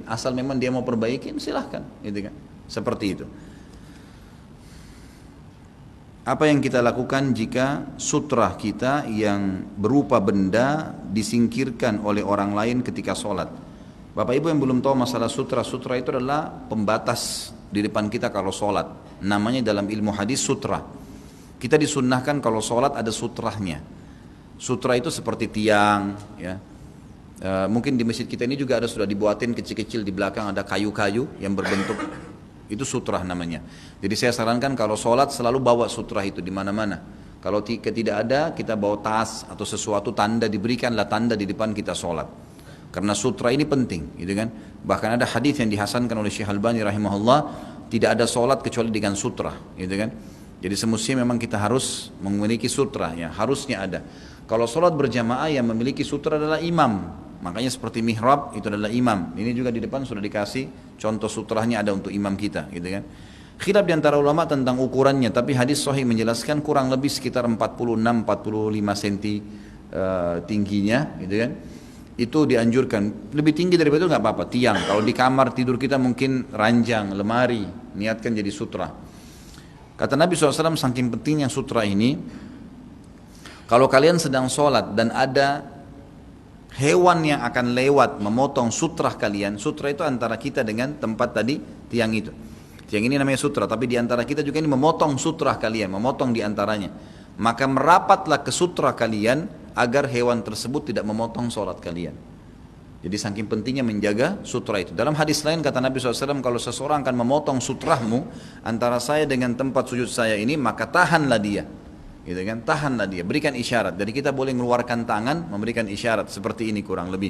asal memang dia mau perbaikin silahkan, gitu kan? Seperti itu. Apa yang kita lakukan jika sutra kita yang berupa benda disingkirkan oleh orang lain ketika sholat? Bapak Ibu yang belum tahu masalah sutra, sutra itu adalah pembatas di depan kita kalau sholat. Namanya dalam ilmu hadis sutra. Kita disunnahkan kalau sholat ada sutrahnya. Sutra itu seperti tiang, ya. Mungkin di masjid kita ini juga ada, sudah dibuatin kecil-kecil di belakang ada kayu-kayu yang berbentuk, itu sutrah namanya. Jadi saya sarankan kalau sholat selalu bawa sutrah itu di mana-mana. Kalau tidak ada, kita bawa tas atau sesuatu tanda, diberikanlah tanda di depan kita sholat. Karena sutra ini penting, gitu kan? Bahkan ada hadis yang dihasankan oleh Syekh Albani rahimahullah, tidak ada sholat kecuali dengan sutra, gitu kan? Jadi semestinya memang kita harus memiliki sutra, ya harusnya ada. Kalau sholat berjamaah yang memiliki sutra adalah imam, makanya seperti mihrab itu adalah imam. Ini juga di depan sudah dikasih contoh sutrahnya ada untuk imam kita, gitu kan? Khilaf di antara ulama tentang ukurannya, tapi hadis sahih menjelaskan kurang lebih sekitar 46-45 cm tingginya, gitu kan? Itu dianjurkan. Lebih tinggi daripada itu nggak apa-apa, tiang. Kalau di kamar tidur kita mungkin ranjang, lemari, niatkan jadi sutra. Kata Nabi SAW saking pentingnya sutra ini, kalau kalian sedang sholat dan ada hewan yang akan lewat memotong sutra kalian, sutra itu antara kita dengan tempat tadi, tiang itu. Tiang ini namanya sutra, tapi di antara kita juga ini memotong sutra kalian, memotong di antaranya. Maka merapatlah ke sutra kalian agar hewan tersebut tidak memotong sholat kalian. Jadi saking pentingnya menjaga sutra itu. Dalam hadis lain kata Nabi SAW, kalau seseorang akan memotong sutrahmu antara saya dengan tempat sujud saya ini, maka tahanlah dia. Gitu kan? Tahanlah dia, berikan isyarat. Jadi kita boleh mengeluarkan tangan, memberikan isyarat seperti ini kurang lebih.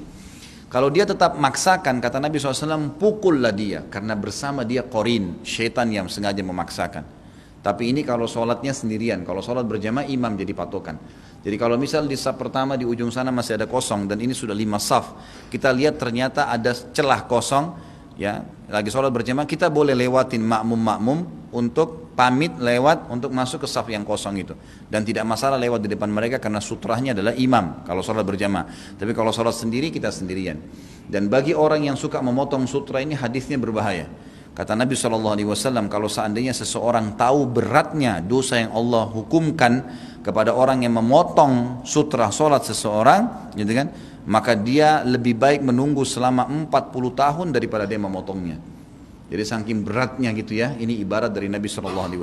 Kalau dia tetap maksakan, kata Nabi SAW, pukullah dia, karena bersama dia qarin, syaitan yang sengaja memaksakan. Tapi ini kalau sholatnya sendirian, kalau sholat berjamaah imam jadi patokan. Jadi kalau misal di saf pertama di ujung sana masih ada kosong dan ini sudah 5 saf, kita lihat ternyata ada celah kosong, ya lagi sholat berjamaah, kita boleh lewatin makmum-makmum untuk pamit lewat untuk masuk ke saf yang kosong itu, dan tidak masalah lewat di depan mereka karena sutrahnya adalah imam kalau sholat berjamaah. Tapi kalau sholat sendiri kita sendirian. Dan bagi orang yang suka memotong sutra ini hadisnya berbahaya. Kata Nabi SAW, kalau seandainya seseorang tahu beratnya dosa yang Allah hukumkan kepada orang yang memotong sutra sholat seseorang, gitu kan, maka dia lebih baik menunggu selama 40 tahun daripada dia memotongnya. Jadi saking beratnya gitu ya, ini ibarat dari Nabi SAW.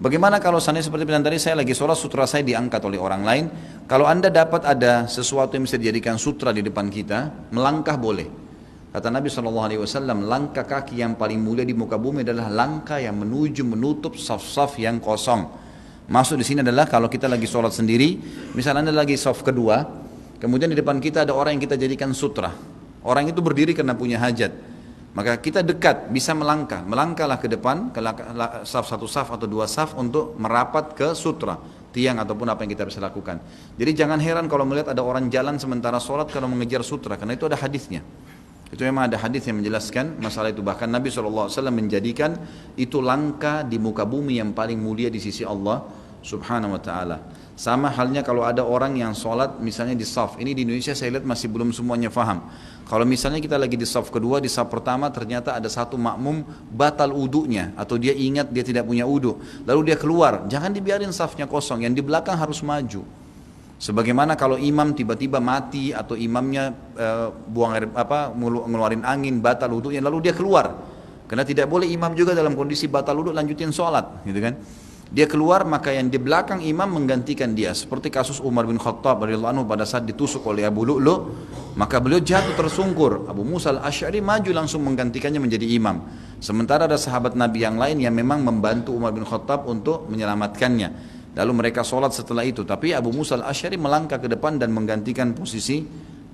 Bagaimana kalau seandainya seperti bilang tadi, saya lagi sholat, sutra saya diangkat oleh orang lain. Kalau anda dapat ada sesuatu yang bisa dijadikan sutra di depan kita, melangkah boleh. Kata Nabi SAW, langkah kaki yang paling mulia di muka bumi adalah langkah yang menutup saf-saf yang kosong. Maksud di sini adalah kalau kita lagi sholat sendiri, misalnya anda lagi saf kedua, kemudian di depan kita ada orang yang kita jadikan sutra. Orang itu berdiri karena punya hajat. Maka kita dekat, bisa melangkahlah ke depan, ke saf satu saf atau 2 saf untuk merapat ke sutra, tiang ataupun apa yang kita bisa lakukan. Jadi jangan heran kalau melihat ada orang jalan sementara sholat kalau mengejar sutra, karena itu ada hadisnya. Itu memang ada hadis yang menjelaskan masalah itu. Bahkan Nabi SAW menjadikan itu langkah di muka bumi yang paling mulia di sisi Allah Subhanahu wa ta'ala. Sama halnya kalau ada orang yang sholat misalnya di saf. Ini di Indonesia saya lihat masih belum semuanya faham. Kalau misalnya kita lagi di saf kedua, di saf pertama ternyata ada satu makmum batal wudunya, atau dia ingat dia tidak punya wudu, lalu dia keluar, jangan dibiarin safnya kosong, yang di belakang harus maju. Sebagaimana kalau imam tiba-tiba mati atau imamnya buang air ngeluarin angin, batal wudunya, lalu dia keluar. Karena tidak boleh imam juga dalam kondisi batal wudu lanjutin sholat, gitu kan? Dia keluar, maka yang di belakang imam menggantikan dia. Seperti kasus Umar bin Khattab radhiyallahu anhu pada saat ditusuk oleh Abu Lu'lu', maka beliau jatuh tersungkur. Abu Musa al-Asy'ari maju langsung menggantikannya menjadi imam. Sementara ada sahabat Nabi yang lain yang memang membantu Umar bin Khattab untuk menyelamatkannya. Lalu mereka sholat setelah itu. Tapi Abu Musa al-Asy'ari melangkah ke depan dan menggantikan posisi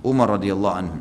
Umar radhiyallahu anhu.